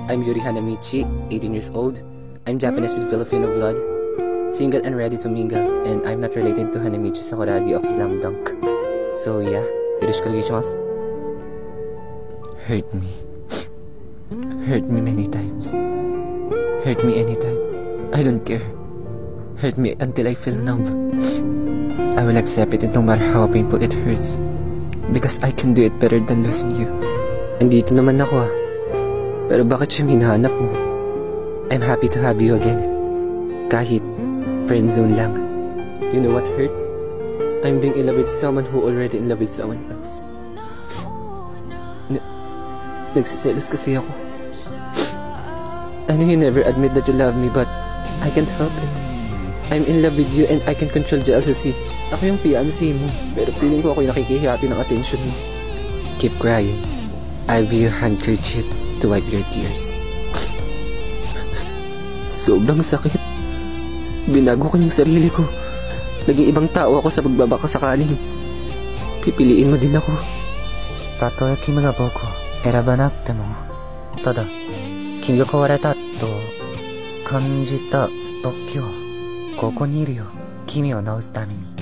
I'm Yuri Hanamichi, 18 years old. I'm Japanese with Filipino blood, single and ready to mingle, and I'm not related to Hanamichi Sakuragi of Slam Dunk. So yeah, yoroshiku onegaishimasu. Hurt me. Hurt me many times. Hurt me anytime. I don't care. Hurt me until I feel numb. I will accept it no matter how painful it hurts. Because I can do it better than losing you. Andito naman ako ah. Pero bakit siya hinahanap mo? I'm happy to have you again. Kahit friendzone lang. You know what hurt? I'm being in love with someone who already in love with someone else. Nagsiselos kasi ako. I know you never admit that you love me, but I can't help it. I'm in love with you and I can control jealousy. Ako yung fiancé mo, pero feeling ko ako yung nakikihati ng attention mo. Keep crying. I'll be your handkerchief to wipe your tears. Sobrang sakit. Binago ko yung sarili ko. Naging ibang tao ako sa pagbabaka sakaling pipiliin mo din ako. たとえ君が僕を選ばなくても、ただ君が壊れたと感じた時はここにいるよ。君を治すために。